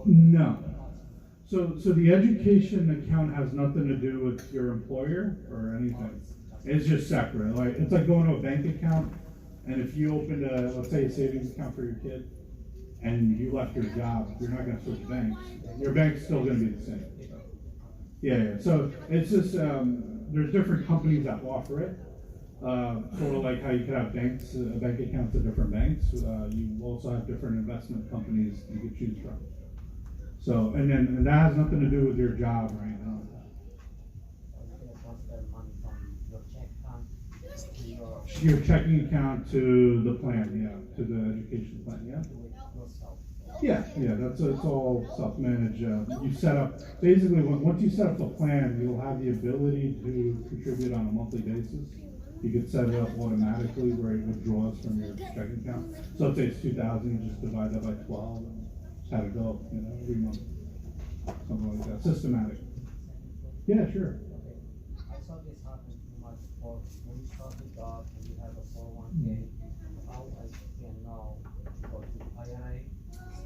No. So the education account has nothing to do with your employer or anything. It's just separate. Like it's like going to a bank account, and if you opened let's say a savings account for your kid, and you left your job, you're not going to switch banks. Your bank's still going to be the same. Yeah. So it's just there's different companies that offer it. Sort of like how you could have bank accounts at different banks. You also have different investment companies you could choose from. So, and that has nothing to do with your job right now. Your checking account to the plan, to the education plan, yeah. It's all self-managed. You set up basically once you set up the plan, you'll have the ability to contribute on a monthly basis. You could set it up automatically where it withdraws from your checking account. So let's say it's 2,000, you just divide that by 12 and just have it go, every month. Something like that. Systematic. Yeah, sure. I saw this happen too much for when you start the job and you have a 401k. How I can know to go to IRA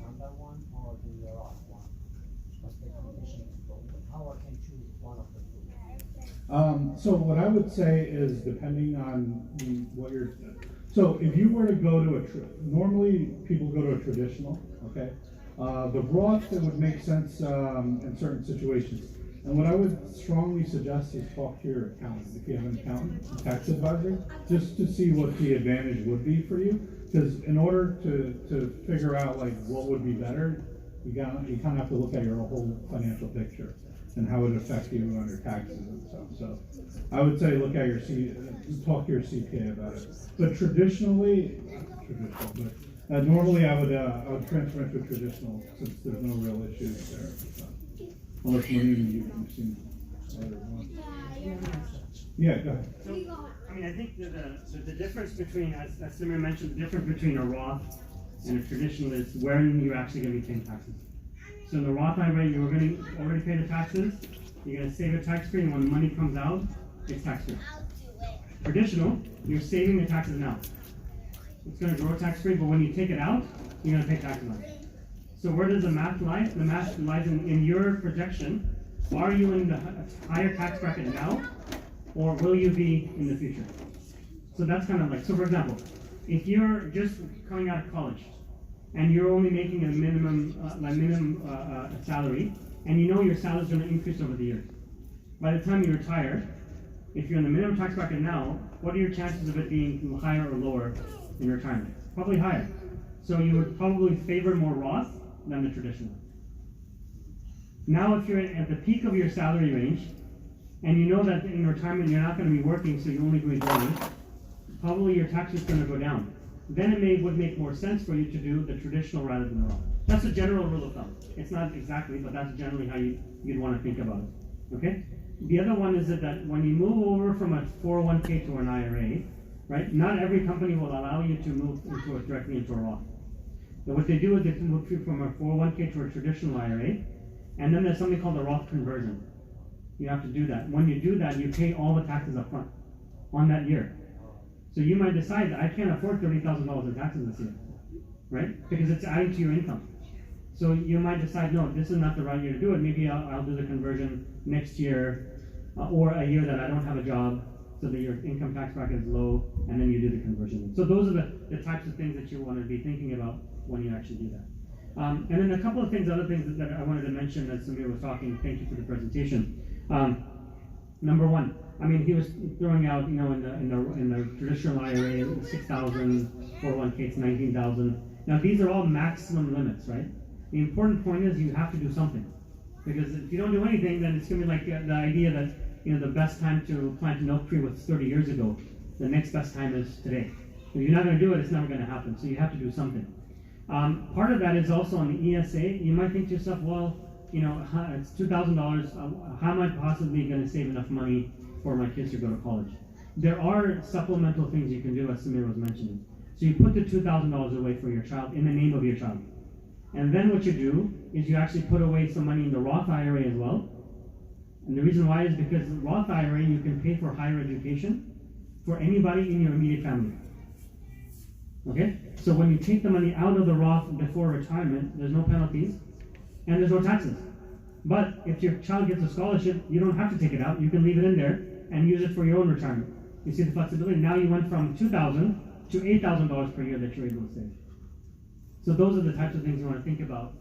on that one or the Roth one? What's the condition to go? How I can choose one of the two? So what I would say is depending on what you're. So if you were to go to normally people go to a traditional, okay. The Roth, it would make sense in certain situations. And what I would strongly suggest is talk to your accountant, if you have an accountant, a tax advisor, just to see what the advantage would be for you. Because in order to figure out like what would be better, you kind of have to look at your whole financial picture and how it affects you on your taxes and stuff. So I would say talk to your CPA about it. But normally I would transfer into traditional since there's no real issues there. So, unless you've seen other ones. Yeah, go ahead. So, I think the difference between, as Samir mentioned, the difference between a Roth and a traditional is when you're actually going to be paying taxes. So in the Roth IRA, you're going to already pay the taxes, you're going to save it tax-free, and when the money comes out, it's tax-free. Traditional, you're saving the taxes now. It's going to grow tax-free, but when you take it out, you're going to pay taxes on it. So where does the math lie? The math lies in your projection. Are you in the higher tax bracket now, or will you be in the future? So that's kind of like, so for example, if you're just coming out of college, and you're only making a minimum salary, and you know your salary is going to increase over the years. By the time you retire, if you're in the minimum tax bracket now, what are your chances of it being higher or lower in retirement? Probably higher. So you would probably favor more Roth than the traditional. Now if you're at the peak of your salary range, and you know that in retirement you're not going to be working, so you're only doing bonus, probably your tax is going to go down. Then it would make more sense for you to do the traditional rather than the Roth. That's a general rule of thumb. It's not exactly, but that's generally how you'd want to think about it. Okay? The other one is that when you move over from a 401k to an IRA, right? Not every company will allow you to move directly into a Roth. So what they do is they move you from a 401k to a traditional IRA, and then there's something called the Roth conversion. You have to do that. When you do that, you pay all the taxes up front on that year. So you might decide that I can't afford $30,000 in taxes this year, right? Because it's adding to your income. So you might decide, no, this is not the right year to do it. Maybe I'll do the conversion next year, or a year that I don't have a job, so that your income tax bracket is low, and then you do the conversion. So those are the types of things that you want to be thinking about when you actually do that. And then a couple of other things that I wanted to mention as Samir was talking. Thank you for the presentation. Number one, he was throwing out, in the traditional IRA, 6,000, 401k, it's 19,000. Now these are all maximum limits, right? The important point is you have to do something, because if you don't do anything, then it's going to be like the idea that the best time to plant an oak tree was 30 years ago. The next best time is today. If you're not going to do it, it's never going to happen. So you have to do something. Part of that is also on the ESA. You might think to yourself, well, it's $2,000. How am I possibly going to save enough money for my kids to go to college? There are supplemental things you can do, as Samir was mentioning. So you put the $2,000 away for your child in the name of your child. And then what you do is you actually put away some money in the Roth IRA as well. And the reason why is because the Roth IRA, you can pay for higher education for anybody in your immediate family. Okay? So when you take the money out of the Roth before retirement, there's no penalties. and there's no taxes. But if your child gets a scholarship, you don't have to take it out. You can leave it in there and use it for your own retirement. You see the flexibility? Now you went from $2,000 to $8,000 per year that you're able to save. So those are the types of things you want to think about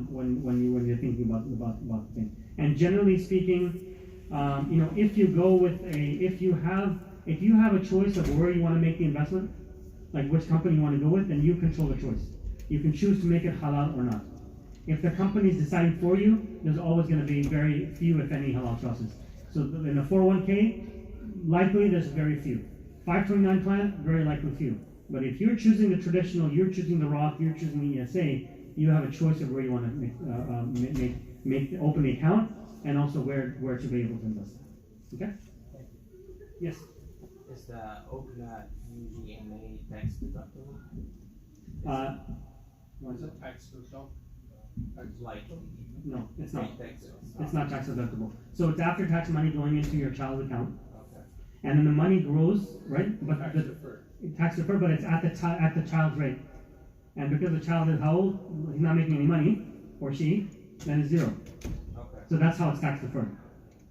when you're thinking about the thing. And generally speaking, if you go with if you have a choice of where you want to make the investment, like which company you want to go with, then you control the choice. You can choose to make it halal or not. If the company is deciding for you, there's always going to be very few, if any, halal choices. So in a 401k, likely there's very few. 529 plan, very likely few. But if you're choosing the traditional, you're choosing the Roth, you're choosing the ESA, you have a choice of where you want to open the account, and also where to be able to invest. Okay? Yes. Is the OPNA UGMA tax deductible? What is it? Tax deductible? Like No, it's not. tax? It's not tax deductible. So it's after tax money going into your child's account, Okay. and then the money grows, right? But Tax the deferred. tax deferred, but it's at the child's rate. And because the child is how old, he's not making any money, or she, then it's zero. Okay. So that's how it's tax deferred.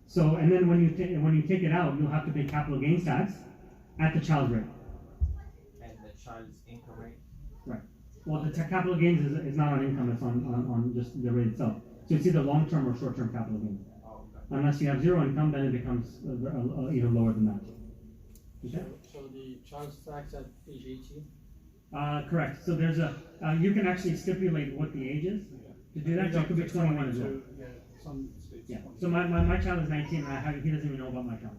So and then when you take it out, you'll have to pay capital gains tax at the child's rate. And the child's income rate? Right. Well, the capital gains is not on income; it's on just the rate itself. So it's either long-term or short-term capital gains. Oh, okay. Unless you have zero income, then it becomes even lower than that. Okay. So the child's tax at age 18? Correct. So there's you can actually stipulate what the age is. To do that, so it could be 21 as well. Yeah, some states. Yeah. So my child is 19, and he doesn't even know about my child.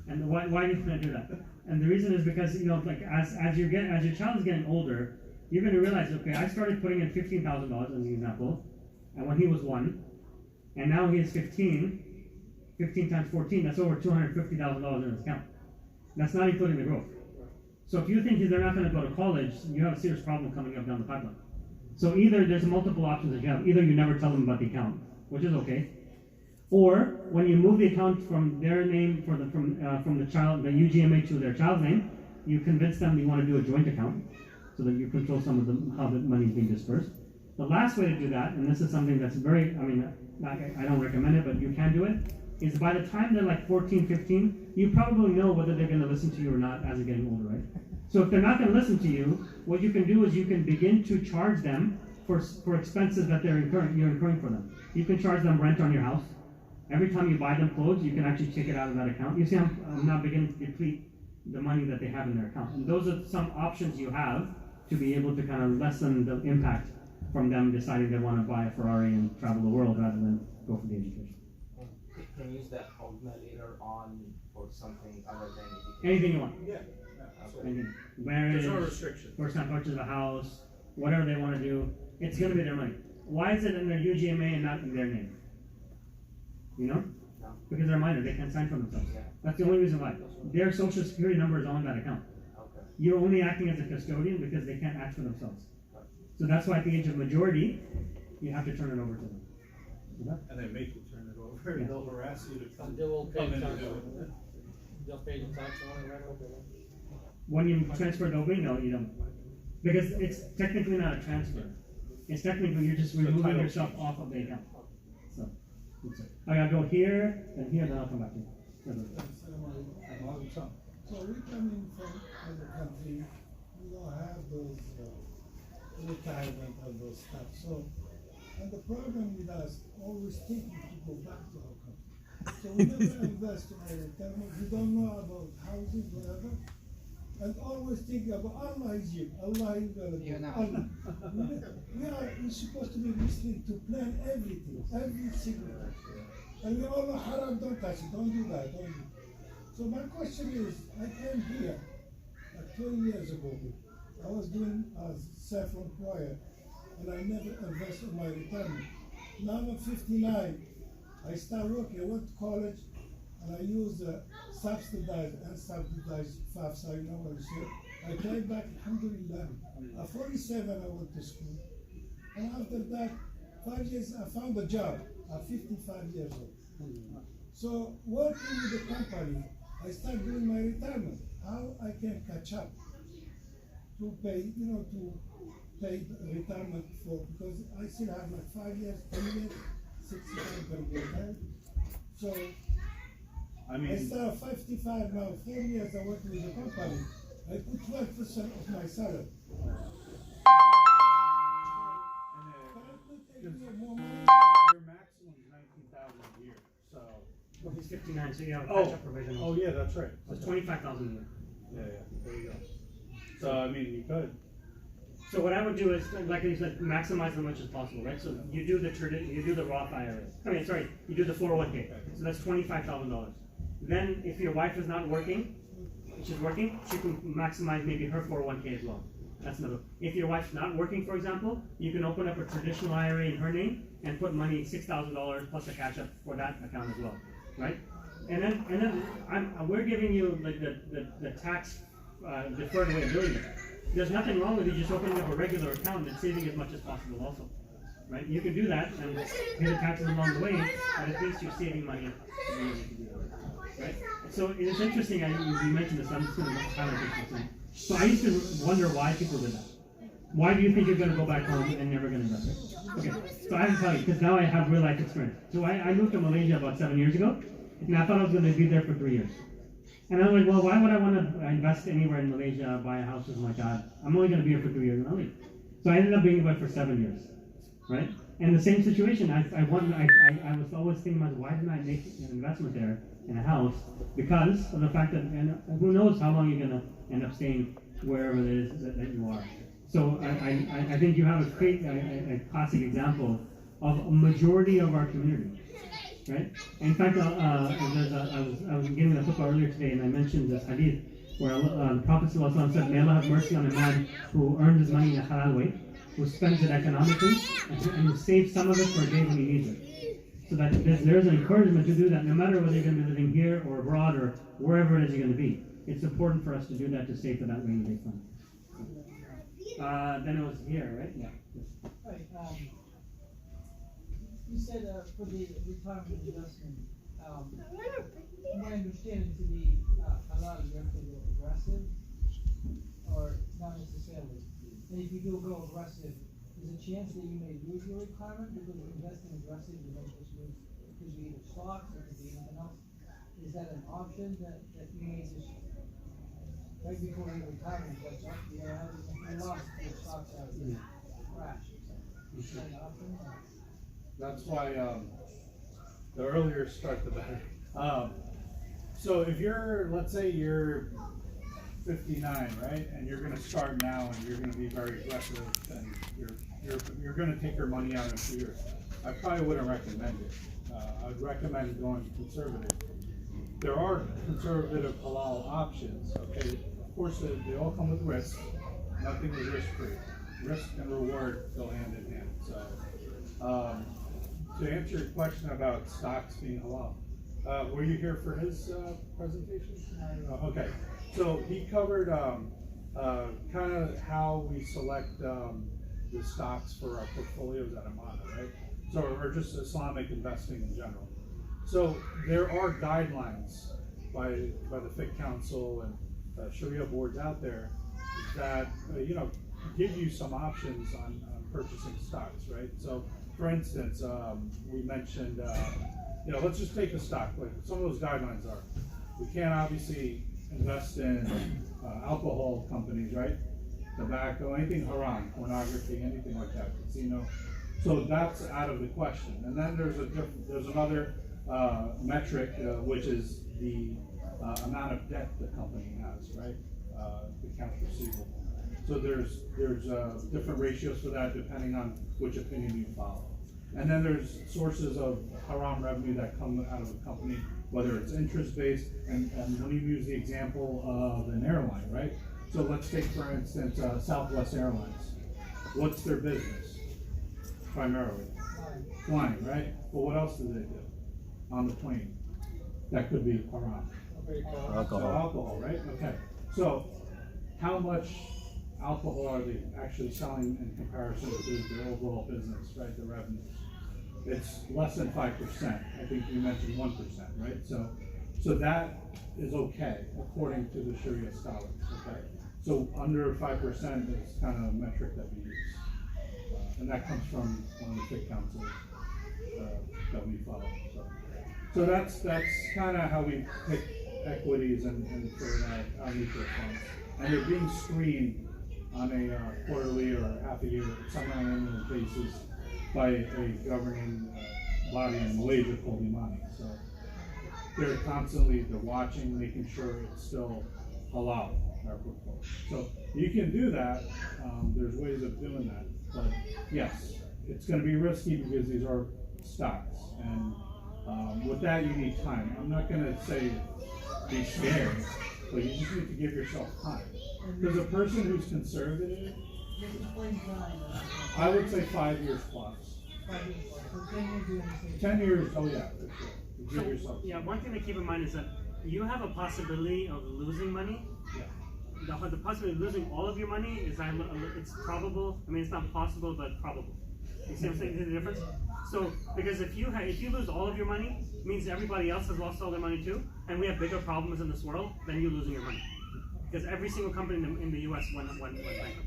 And why do you do that? And the reason is because like as your child is getting older, you're going to realize, okay, I started putting in $15,000 as an example, and when he was 1, and now he is 15. 15 times 14, that's over $250,000 in his account. That's not including the growth. So if you think they're not going to go to college, you have a serious problem coming up down the pipeline. So either there's multiple options that you have. Either you never tell them about the account, which is okay, or when you move the account from their name from the child, the UGMA to their child's name, you convince them you want to do a joint account, so that you control some of how the money is being dispersed. The last way to do that, and this is something that's I don't recommend it, but you can do it, is by the time they're like 14, 15, you probably know whether they're going to listen to you or not as they're getting older, right? So if they're not going to listen to you, what you can do is you can begin to charge them for expenses that you're incurring for them. You can charge them rent on your house. Every time you buy them clothes, you can actually take it out of that account. You see, I'm now beginning to deplete the money that they have in their account. And those are some options you have to be able to kind of lessen the impact from them deciding they want to buy a Ferrari and travel the world rather than go for the education. Can you use that OPNA later on for something other than education? Anything you want. Yeah. Anything. Marriage, There's no restriction. first time purchase of a house, whatever they want to do, it's going to be their money. Why is it in their UGMA and not in their name? You know? No. Because they're minor, they can't sign for themselves. Yeah. That's the only reason why. Their social security number is on that account. Okay. You're only acting as a custodian because they can't act for themselves. So that's why at the age of majority, you have to turn it over to them. Okay? And they make you turn it over, Yeah. they'll harass you to come. And they will pay come in tax and do on it. it. They'll pay the tax on it right away. When you transfer it over, no, you don't. Because it's technically not a transfer. It's technically you're just removing title yourself change. off of the account. So, that's it. I gotta go here, then here, then I'll come back here. So we coming from other country, we don't have those retirement and those stuff. So, and the problem with us, always taking people back to our country. So we never invest in our retirement. We don't know about houses, whatever. And always thinking about Allah is here. Allah is gonna do it. Allah. We're supposed to be listening to plan everything, every single thing. And we all know haram, don't touch it, don't do that, don't do it. So my question is, I came here like 20 years ago. I was doing as self-employed and I never invested in my retirement. Now I'm 59. I start working. I went to college and I used subsidized and subsidized FAFSA, you know what I say. I came back, alhamdulillah. At 47, I went to school. And after that, 5 years, I found a job at 55 years old. So working with the company, I started doing my retirement. How I can catch up to pay, to paid retirement for, because I still have like 5 years, 10 years, 65 gonna be okay. So I I mean, start 55 now, 4 years I work with the company. I put 12% of my salary. Can I put a year more money? your maximum is 19,000 a year, so. Well, he's 59, so you have a Oh, catch-up provision. oh yeah, that's right. So it's 25,000 a year. Yeah, there you go. So, I mean, you could. So what I would do is, like you said, maximize as much as possible, right? So you do the you do the Roth IRA. I mean, sorry, you do the 401k. So that's $25,000. Then, if your wife is not working, she's working, she can maximize maybe her 401k as well. That's another. If your wife's not working, for example, you can open up a traditional IRA in her name and put money, $6,000 plus a catch up for that account as well, right? And then we're giving you like the tax deferred way of doing it. There's nothing wrong with you just opening up a regular account and saving as much as possible also, right? You can do that and pay the taxes along the way, but at least you're saving money. Right? So it's interesting, you mentioned this, I'm just going to highlight this thing. So I used to wonder why people did that. Why do you think you're going to go back home and never going to invest it? Okay, so I have to tell you, because now I have real life experience. So I moved to Malaysia about 7 years ago, and I thought I was going to be there for 3 years. And I was like, well, why would I want to invest anywhere in Malaysia, buy a house with my God? I'm only going to be here for 3 years and I'll leave. So I ended up being there for 7 years, right? And the same situation, I was always thinking about why didn't I make an investment there in a house? Because of the fact that, and who knows how long you're going to end up staying wherever it is that you are. So I think you have a classic example of a majority of our community. Right? In fact, I was giving a khutbah earlier today, and I mentioned this hadith where the Prophet ﷺ said, "May Allah have mercy on a man who earns his money in a halal way, who spends it economically, and who saves some of it for a day when he needs it." So that there's an encouragement to do that, no matter whether you're going to be living here or abroad or wherever it is you're going to be. It's important for us to do that to save for that rainy day fund. Then it was here, right? Yeah. Right. You said for the retirement investment, my understanding to be halal, you have to go aggressive, or not necessarily. And if you do go aggressive, there's a chance that you may lose your retirement because of investing aggressive, you don't just lose. It could be either stocks, or it could be anything else. Is that an option that you may just right before your retirement gets up, you lost your stocks out of the crash or something? Is that an option? That's why the earlier start, the better. So if you're, let's say you're 59, right, and you're going to start now, and you're going to be very aggressive, and you're going to take your money out in 2 years, I probably wouldn't recommend it. I'd recommend going conservative. There are conservative halal options. Okay, of course they all come with risk. Nothing is risk-free. Risk and reward go hand in hand. So. To answer your question about stocks being halal, were you here for his presentation? Okay, so he covered kind of how we select the stocks for our portfolios at Amana, right? So, or just Islamic investing in general. So there are guidelines by the FIC Council and Sharia boards out there that give you some options on purchasing stocks, right? So. For instance, we mentioned, let's just take a stock. Like some of those guidelines are, we can't obviously invest in alcohol companies, right? Tobacco, anything haram, pornography, anything like that, casino. So that's out of the question. And then there's another metric, which is the amount of debt the company has, right? The accounts receivable. So there's different ratios for that depending on which opinion you follow. And then there's sources of haram revenue that come out of the company, whether it's interest-based, and when you use the example of an airline, right? So let's take, for instance, Southwest Airlines. What's their business? Primarily flying, right? But what else do they do on the plane? That could be haram. Alcohol. So alcohol, right? Okay. So how much alcohol are they actually selling in comparison to their overall business, right? The revenues. It's less than 5%. I think you mentioned 1%, right? So that is okay according to the Sharia scholars. Okay. So under 5% is kind of a metric that we use. And that comes from one of the FIC councils that we follow. So that's kind of how we pick equities and for our mutual funds. And they're being screened on a quarterly or half a year, sometimes annual basis by a governing body in Malaysia called Islamic. So they're watching, making sure it's still halal, our portfolio. So you can do that. There's ways of doing that. But yes, it's going to be risky because these are stocks. And with that, you need time. I'm not going to say be scared, but you just need to give yourself time. Because a person who's conservative, I would say 5 years plus. 5 years, so 10 years doing the same. 10 years, oh yeah, for sure. Give yourself Yeah, one thing to keep in mind is that you have a possibility of losing money. Yeah. The possibility of losing all of your money is it's probable. I mean, it's not possible, but probable. You see what I'm saying? See the difference? So, because if you lose all of your money, it means everybody else has lost all their money too, and we have bigger problems in this world than you losing your money. Because every single company in the U.S. went bankrupt.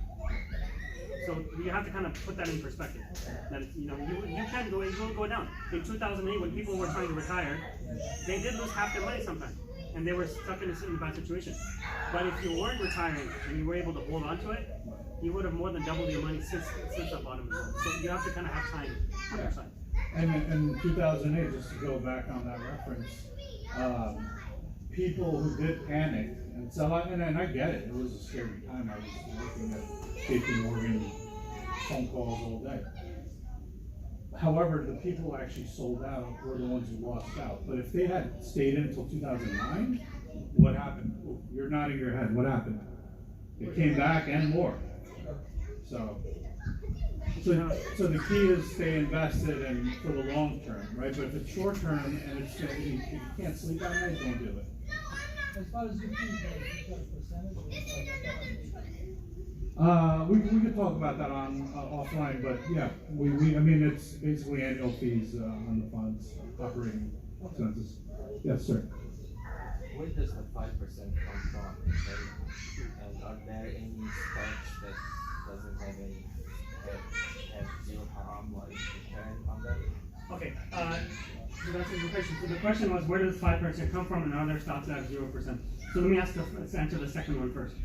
So you have to kind of put that in perspective. That you can go down. In 2008, when people were trying to retire, they did lose half their money sometimes, and they were stuck in a bad situation. But if you weren't retiring and you were able to hold on to it, you would have more than doubled your money since the bottom. So you have to kind of have time on your side. And in 2008, just to go back on that reference, people who did panic and sell out, and I get it, it was a scary time. I was working at JP Morgan, phone calls all day. However, the people who actually sold out were the ones who lost out. But if they had stayed in until 2009, what happened? You're nodding your head. What happened? It came back and more. So the key is stay invested and for the long term, right? But if it's short term and you can't sleep at night, don't do it. As far as you think, you got a percentage We could talk about that on offline, but yeah, I mean it's basically annual fees on the funds, operating expenses. Yes, sir. Where does the 5% come from? And are there any stocks that doesn't have any have zero haram like return on them? Okay. So that's a good question. So the question was, where does 5% come from, and are there stocks that have 0%? So let me let's answer the second one first.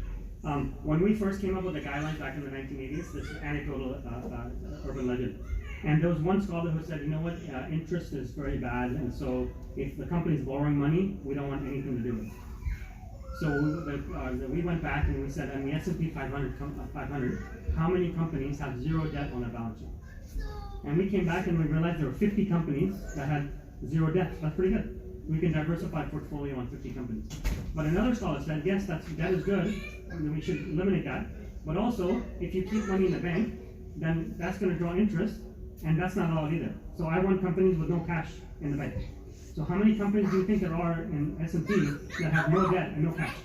When we first came up with the guidelines back in the 1980s, this is anecdotal urban legend. And there was one scholar who said, you know what, interest is very bad, and so if the company's borrowing money, we don't want anything to do with it. So we went back and we said, on the S&P 500, how many companies have zero debt on their balance sheet? And we came back and we realized there were 50 companies that had zero debt. That's pretty good. We can diversify portfolio on 50 companies. But another scholar said, yes, that is good, and we should eliminate that. But also, if you keep money in the bank, then that's going to draw interest, and that's not all either. So I want companies with no cash in the bank. So how many companies do you think there are in S&P that have no debt and no cash?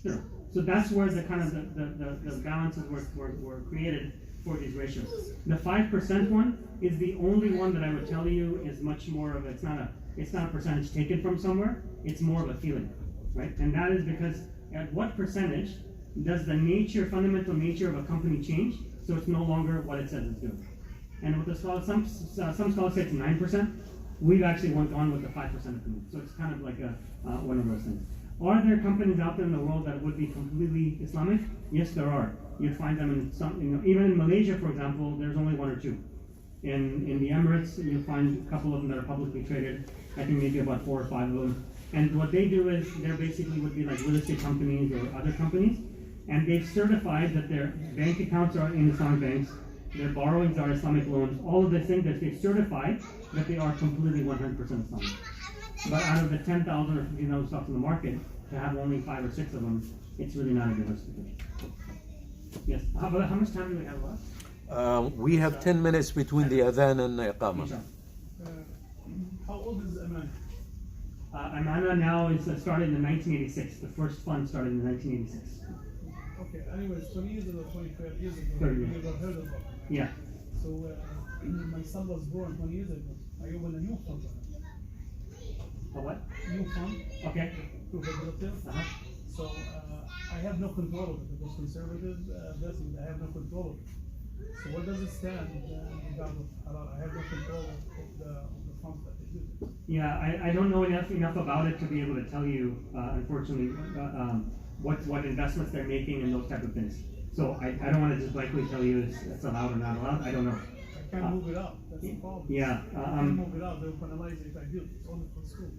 Zero. So that's where the kind of the balances were created for these ratios. The 5% one is the only one that I would tell you is much more of it's not a percentage taken from somewhere. It's more of a feeling, right? And that is because at what percentage does the fundamental nature of a company change so it's no longer what it says it's doing? And with the scholars, some scholars say it's 9%. We've actually gone with the 5% opinion. So it's kind of like one of those things. Are there companies out there in the world that would be completely Islamic? Yes, there are. You'd find them in some, even in Malaysia, for example, there's only one or two. In the Emirates, you'll find a couple of them that are publicly traded. I think maybe about 4 or 5 of them. And what they do is they're basically would be like real estate companies or other companies, and they've certified that their bank accounts are in Islamic banks, their borrowings are Islamic loans, all of the things that they've certified that they are completely 100% Islamic. But out of the 10,000 or 15,000 stocks in the market, to have only 5 or 6 of them, it's really not a diversification. Yes. How much time do we have left? We have 10 minutes between the adhan and the iqamah. How old is Aman? Amana now is started in 1986. The first fund started in 1986. Okay, anyways, 20 years ago, 25 years ago, 30 you years. never heard about it. Yeah. So my son was born 20 years ago. I opened a new fund. A what? New fund Okay. to the relatives. Uh-huh. So I have no control of it. If it's conservative investment, I have no control of it. So where does it stand in regard of halal? I have no control of the funds that they use. Yeah, I don't know enough about it to be able to tell you, unfortunately, what investments they're making and those type of things. So I don't want to just blankly tell you it's allowed or not allowed. I don't know. I can't move it out. That's the problem. Yeah. I can't move it out. They'll penalize it if I do. It's only for school.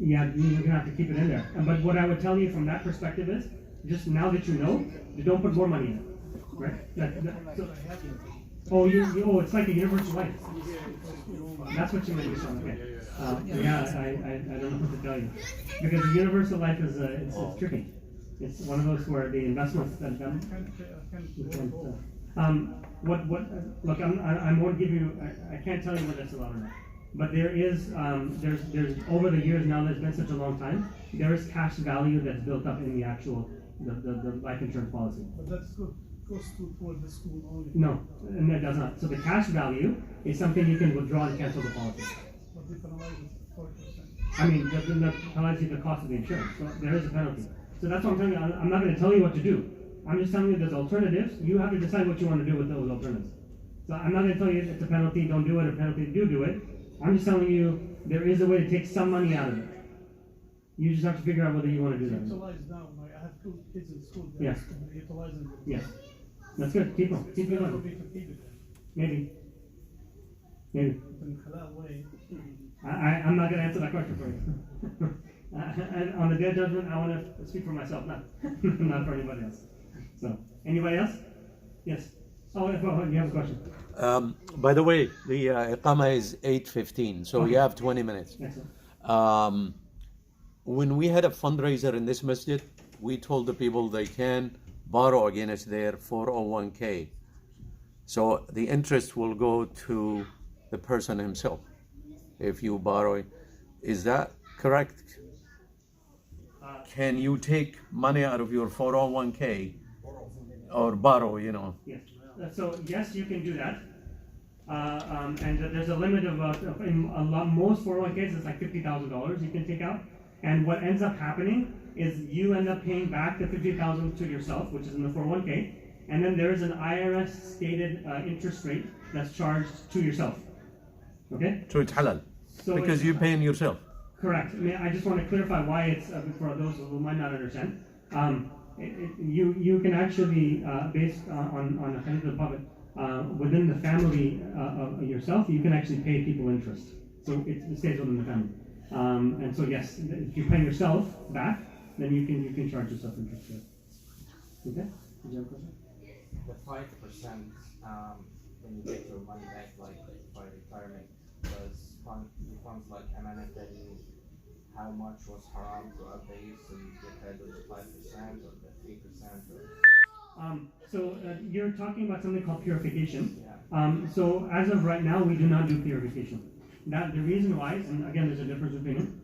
Yeah, you're gonna have to keep it in there. But what I would tell you from that perspective is, just now that you know, you don't put more money in it, right? Oh, it's like a universal life. That's what you meant to say. Okay. Yeah, I don't know what to tell you, because the universal life is it's tricky. It's one of those where the investments that look, I won't give you. I can't tell you whether that's allowed or not. But there is, there's over the years now, there's been such a long time, there is cash value that's built up in the actual, the life insurance policy. But that's good. Goes toward the school only. No, and it does not. So the cash value is something you can withdraw and cancel the policy. But they penalize it 40%. I mean, that penalize you the cost of the insurance. So there is a penalty. So that's what I'm telling you. I'm not going to tell you what to do. I'm just telling you there's alternatives. You have to decide what you want to do with those alternatives. So I'm not going to tell you it's a penalty, don't do it, or penalty, do it. I'm just telling you there is a way to take some money out of it. You just have to figure out whether you want to do that. Utilize now. I have 2 kids in school. Yes. Utilize them. Yes. That's good. Keep them. Keep It'll going. be competed. Maybe. Maybe. In halal way. I'm not going to answer that question for you. And on the day of judgment, I want to speak for myself, not for anybody else. So, anybody else? Yes. Oh, you have a question. By the way, the Iqama is 8:15, so Okay. you have 20 minutes. Excellent. When we had a fundraiser in this masjid, we told the people they can borrow against their 401k. So the interest will go to the person himself if you borrow. Is that correct? Can you take money out of your 401k or borrow, Yes. So yes, you can do that. And there's a limit of in most 401ks, it's like $50,000 you can take out. And what ends up happening is you end up paying back the $50,000 to yourself, which is in the 401k, and then there is an IRS stated interest rate that's charged to yourself. Okay? So it's halal. So Because you're paying yourself. Correct. I mean, I just want to clarify why it's for those who might not understand. You can actually, based on the hadith of the Prophet, within the family of yourself, you can actually pay people interest. So it stays within the family. And so yes, if you're paying yourself back, then you can charge yourself interest. Okay? Did you have a question? The 5% when you get your money back, like by retirement, does funds like Amanat tell you how much was haram to obey, so you get paid with the 5% or the 3% or? So you're talking about something called purification. Yeah. So as of right now, we do not do purification. That the reason why, and again, there's a difference of opinion.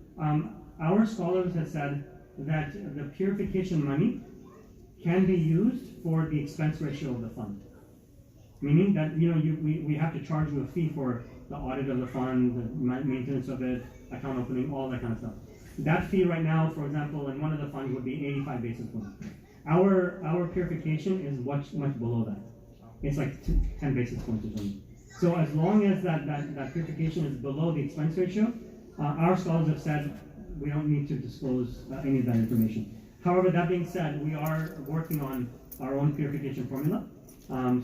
Our scholars have said that the purification money can be used for the expense ratio of the fund. Meaning that we have to charge you a fee for the audit of the fund, the maintenance of it, account opening, all that kind of stuff. That fee right now, for example, in one of the funds would be 85 basis points. Our purification is much below that. It's like 10 basis points or something. So as long as that purification is below the expense ratio, our scholars have said we don't need to disclose any of that information. However, that being said, we are working on our own purification formula,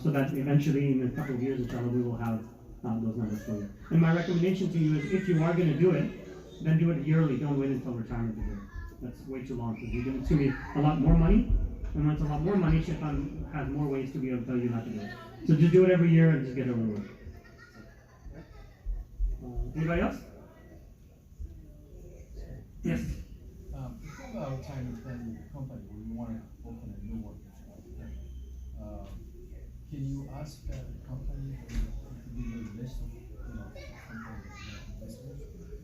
so that eventually in a couple of years, inshallah, we will have those numbers for you. And my recommendation to you is if you are going to do it, then do it yearly. Don't wait until retirement to do it. That's way too long. Because it's going to be a lot more money. And when it's a lot more money, Shaitan has more ways to be able to tell you not to do it. So just do it every year and just get it over with. Anybody else? Yes. If you have a retirement plan with the company where you want to open a new one, can you ask the company to give you a list of investors?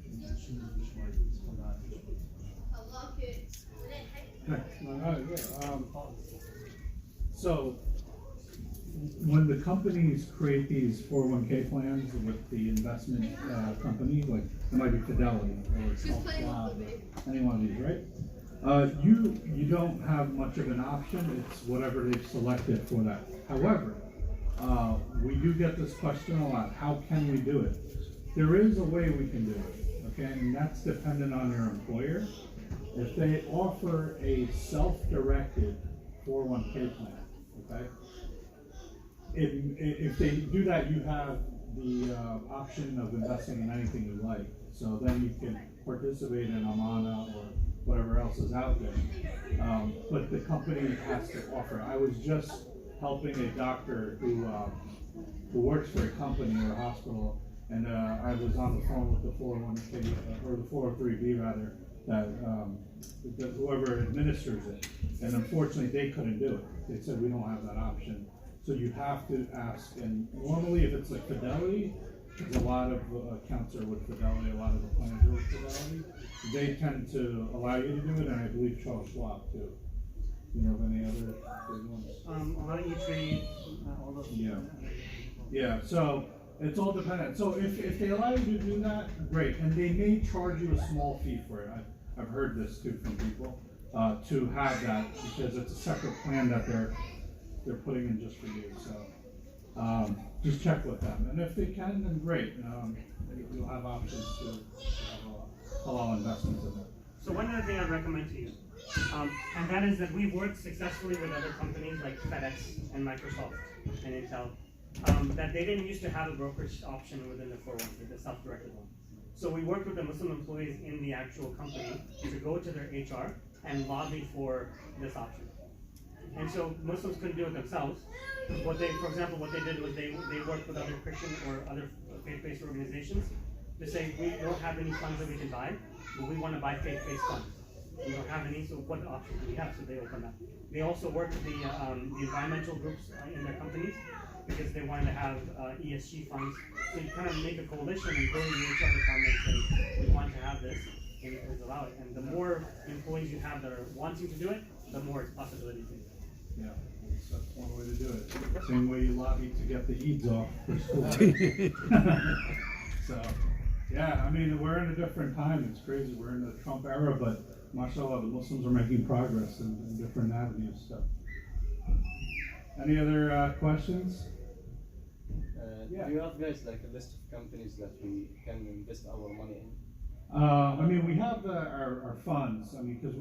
You can choose which one is for that, which one is for that. So when the companies create these 401k plans with the investment company, like it might be Fidelity or any one of these, right? You don't have much of an option. It's whatever they've selected for that. However, we do get this question a lot. How can we do it? There is a way we can do it, okay? And that's dependent on your employer. If they offer a self-directed 401k plan, okay? If they do that, you have the option of investing in anything you like. So then you can participate in Amana or whatever else is out there. But the company has to offer. I was just helping a doctor who works for a company or a hospital, and I was on the phone with the 401k or the 403b rather, that whoever administers it, and unfortunately they couldn't do it. They said we don't have that option. So you have to ask, and normally if it's like Fidelity, there's a lot of accounts are with Fidelity, a lot of the plans are with Fidelity. They tend to allow you to do it, and I believe Charles Schwab too. You know of any other big ones? A lot of E-Trade, all those. Yeah. Yeah, so it's all dependent. So if they allow you to do that, great. And they may charge you a small fee for it. I've heard this too from people, to have that, because it's a separate plan that they're putting in just for you. So just check with them. And if they can, then great. You'll have options to have halal investments in there. So one other thing I'd recommend to you, and that is that we've worked successfully with other companies like FedEx and Microsoft and Intel, that they didn't used to have a brokerage option within the 401k, the self-directed one. So we worked with the Muslim employees in the actual company to go to their HR and lobby for this option. And so Muslims couldn't do it themselves. For example, what they did was they worked with other Christian or other faith-based organizations to say, we don't have any funds that we can buy, but we want to buy faith-based funds. We don't have any, so what option do we have? So they opened up. They also worked with the environmental groups in their companies because they wanted to have ESG funds. So you kind of make a coalition and go to the HR department and say, we want to have this, and you please allow it. And the more employees you have that are wanting to do it, the more it's possibilities. Yeah, that's one way to do it. Same way you lobby to get the Eids off for school. So, yeah, I mean, we're in a different time. It's crazy. We're in the Trump era, but mashallah, the Muslims are making progress in different avenues. So, any other questions? Do you have guys like a list of companies that we can invest our money in? I mean, we have our funds. I mean, because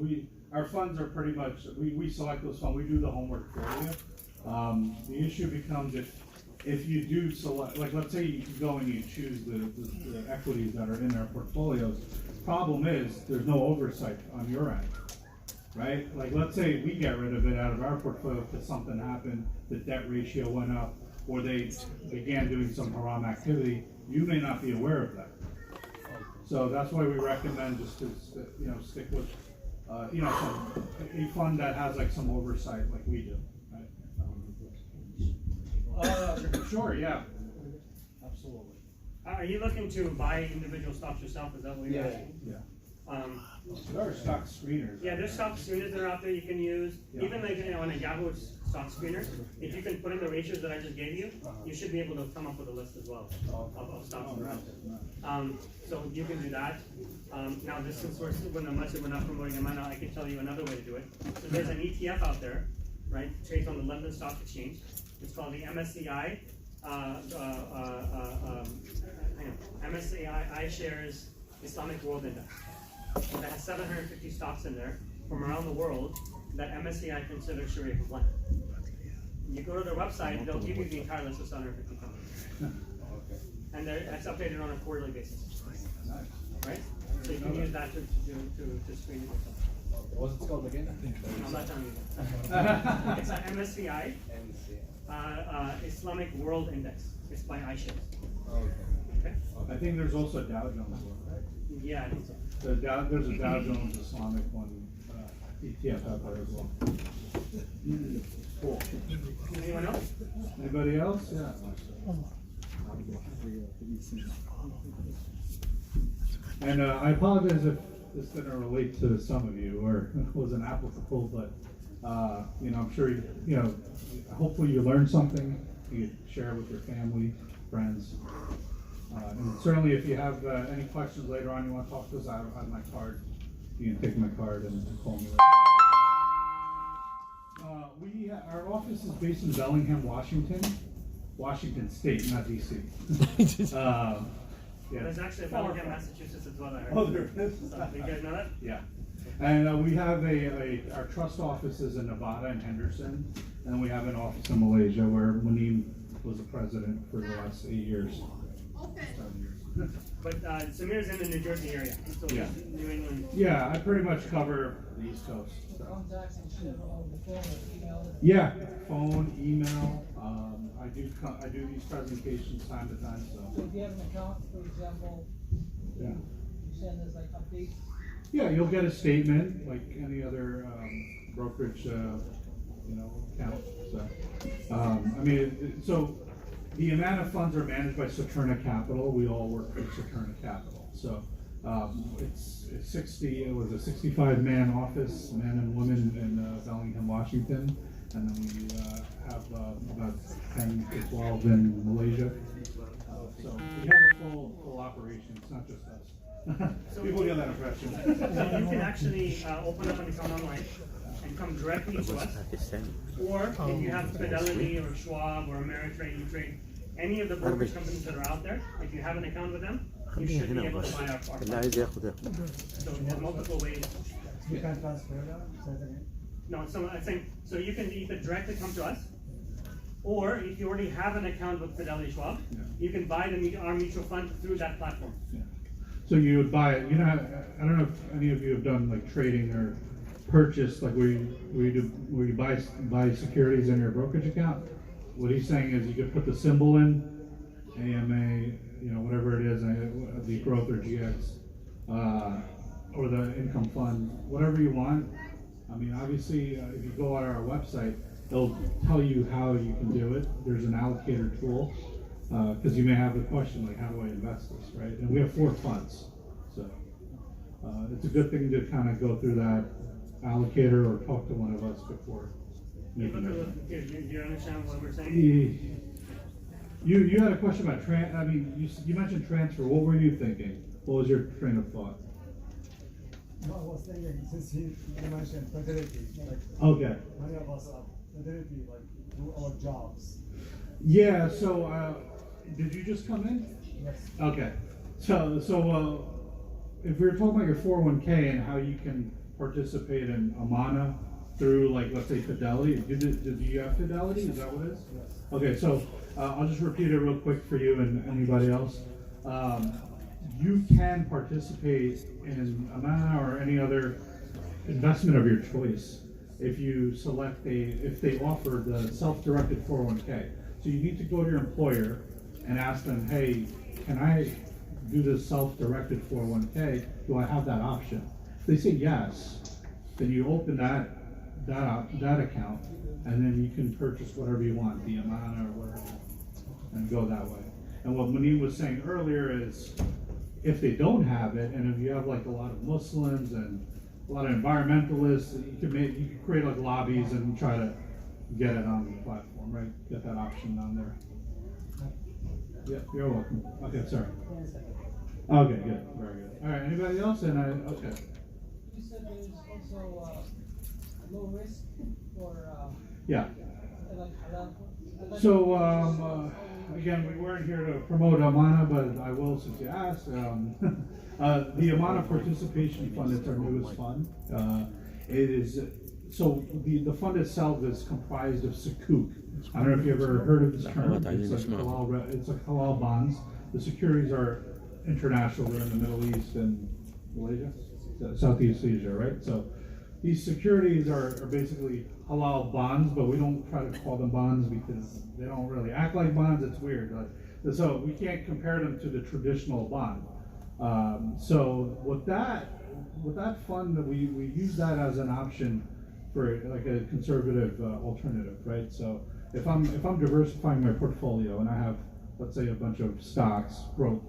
our funds are pretty much, we select those funds. We do the homework for you. The issue becomes if you do select, like let's say you go and you choose the equities that are in our portfolios. Problem is, there's no oversight on your end, right? Like let's say we get rid of it out of our portfolio because something happened, the debt ratio went up, or they began doing some haram activity. You may not be aware of that. So that's why we recommend just to stick with a fund that has like some oversight, like we do. Right? Sure, yeah, absolutely. Are you looking to buy individual stocks yourself? Is that what you're asking? Yeah. There are stock screeners. Yeah, there's stock screeners that are out there you can use. Yeah. Even like on a Yahoo stock screener, if you can put in the ratios that I just gave you, you should be able to come up with a list as well of stocks that are out there. So you can do that. Now this is unless we're not promoting Amana, I can tell you another way to do it. So there's an ETF out there, right? Trades on the London Stock Exchange. It's called the MSCI. MSCI iShares Islamic World Index. That has 750 stocks in there from around the world that MSCI considers Sharia compliant. You go to their website, they'll give you the entire list of 750 companies. And it's updated on a quarterly basis. Right? So you can use that to screen it yourself. What's it called again? I'm not telling you. It's an MSCI Islamic World Index. It's by iShares. Okay. I think there's also a Dow Jones one, right? Yeah, I think so. There's a Dow Jones Islamic one, ETF out there as well. Cool. Anyone else? Anybody else? Yeah. And I apologize if this didn't relate to some of you or wasn't applicable, but I'm sure hopefully you learned something. You could share it with your family, friends. And certainly if you have any questions later on, you want to talk to us, I have my card. You can take my card and call me. Our office is based in Bellingham, Washington State, not DC. Yeah. There's actually a Bellingham, Massachusetts as well. I heard. Oh, there is. So, you guys know that? Yeah. And we have our trust offices in Nevada and Henderson, and then we have an office in Malaysia where Munim was the president for the last 8 years. But Samir's in the New Jersey area, so Yeah. New England. Yeah, I pretty much cover the East Coast. So. Contacts and shit on the phone or email. Yeah, phone, email. I do these presentations time to time. So So if you have an account, for example, yeah. you send us like updates. Yeah, you'll get a statement like any other brokerage, account. So, so the amount of funds are managed by Saturna Capital. We all work for Saturna Capital. So it's 60. It was a 65-man office, men and women in Bellingham, Washington, and then we have about 10 to 12 in Malaysia. So we have a full operation. It's not just us. People get that impression. So you can actually open up an account online and come directly to us. Or if you have Fidelity or Schwab or Ameritrade, E-Trade, any of the brokerage companies that are out there, if you have an account with them, you should be able to buy our product. So there's multiple ways. You can transfer that? No, so I think, so you can either directly come to us, or if you already have an account with Fidelity Schwab, you can buy our mutual fund through that platform. Yeah. So you would buy it. I don't know if any of you have done like trading or purchase, like where you buy securities in your brokerage account. What he's saying is you could put the symbol in, AMA, whatever it is, the growth or GX, or the income fund, whatever you want. I mean, obviously, if you go on our website, it'll tell you how you can do it. There's an allocator tool, because you may have the question, like, how do I invest this, right? And we have 4 funds, so it's a good thing to kind of go through that allocator or talk to one of us before making it. Do you understand what we're saying? You had a question about you mentioned transfer. What were you thinking? What was your train of thought? No, I was thinking, since you mentioned fidelity, like Okay. many of us are fidelity, like do our jobs. Yeah. So, did you just come in? Yes. Okay. So if we were talking about your 401k and how you can participate in Amana through, like, let's say Fidelity, did you have Fidelity? Is that what it is? Yes. Okay. So I'll just repeat it real quick for you and anybody else. You can participate in Amana or any other investment of your choice if you select if they offer the self-directed 401k. So you need to go to your employer and ask them, hey, can I do this self-directed 401k? Do I have that option? If they say yes, then you open that account, and then you can purchase whatever you want, the Amana or whatever, and go that way. And what Munim was saying earlier is, if they don't have it, and if you have like a lot of Muslims and a lot of environmentalists, you can create like lobbies and try to get it on the platform, right? Get that option on there. Yeah, you're welcome. Okay, sorry. Okay, good, very good. All right, anybody else? Okay. You said there's also low risk for Yeah. like So again, we weren't here to promote Amana, but I will since you asked. The Amana Participation Fund is our newest fund. It is the fund itself is comprised of sukuk. I don't know if you ever heard of this term. It's like halal bonds. The securities are international. They're in the Middle East and Malaysia, Southeast Asia, right? So these securities are basically halal bonds, but we don't try to call them bonds because they don't really act like bonds. It's weird. So we can't compare them to the traditional bond. So with that fund, we use that as an option for like a conservative alternative, right? So if I'm diversifying my portfolio and I have, let's say, a bunch of stocks, growth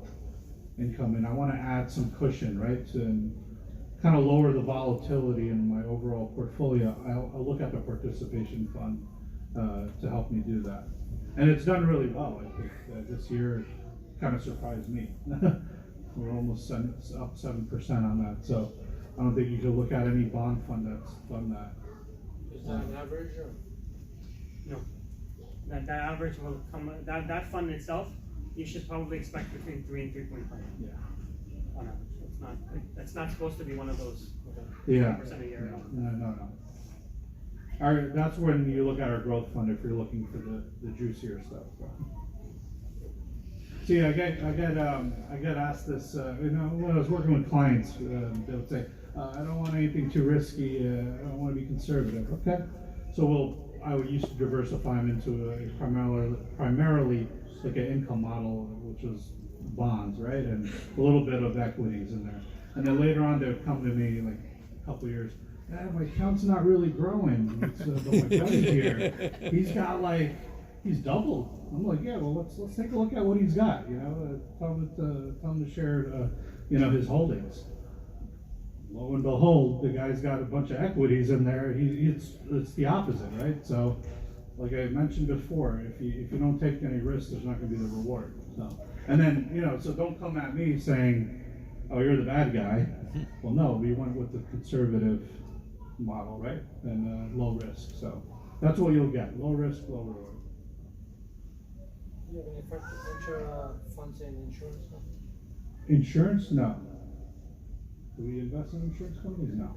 income, and I want to add some cushion, right, to kind of lower the volatility in my overall portfolio, I'll look at the participation fund to help me do that. And it's done really well. I think this year kind of surprised me. We're almost up 7% on that. So I don't think you should look at any bond fund that's done that. Is that an average or? No. That average will come, that fund itself, you should probably expect between 3 and 3.5 Yeah. on average. It's not supposed to be one of those Yeah. 3% a year. No. Our, that's when you look at our growth fund if you're looking for the juicier stuff. So. See, I get asked this, when I was working with clients, they would say, I don't want anything too risky, I don't want to be conservative. Okay, so I would used to diversify them into primarily like an income model, which was bonds, right, and a little bit of equities in there. And then later on, they would come to me like a couple years. Yeah, my account's not really growing. But my buddy here, he's doubled. I'm like, yeah, well, let's take a look at what he's got. Tell him to share, his holdings. Lo and behold, the guy's got a bunch of equities in there. It's the opposite, right? So, like I mentioned before, if you don't take any risks, there's not going to be the reward. So, and then so don't come at me saying, oh, you're the bad guy. Well, no, we went with the conservative model, right? And low risk. So that's what you'll get: low risk, low reward. Do you have any venture funds in insurance companies? Insurance? No. Do we invest in insurance companies? No.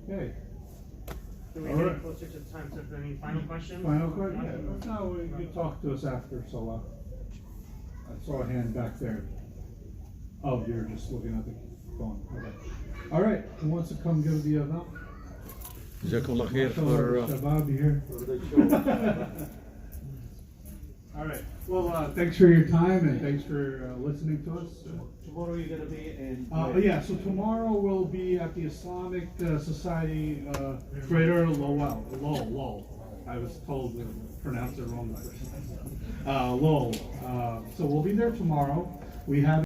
Okay. We're All getting right. closer to the time, so if there are any final questions? Final question? Yeah. No, you talk to us after. So I saw a hand back there. Oh, you're just looking at the phone. Okay. All right. Who wants to come give the event? Jazakallah khair for Shabab here. All right. Well, thanks for your time and thanks for listening to us. Tomorrow you're gonna be in. Yeah. So tomorrow we'll be at the Islamic Society Greater Lowell. I was told to pronounce it wrong. Lowell. So we'll be there tomorrow. We have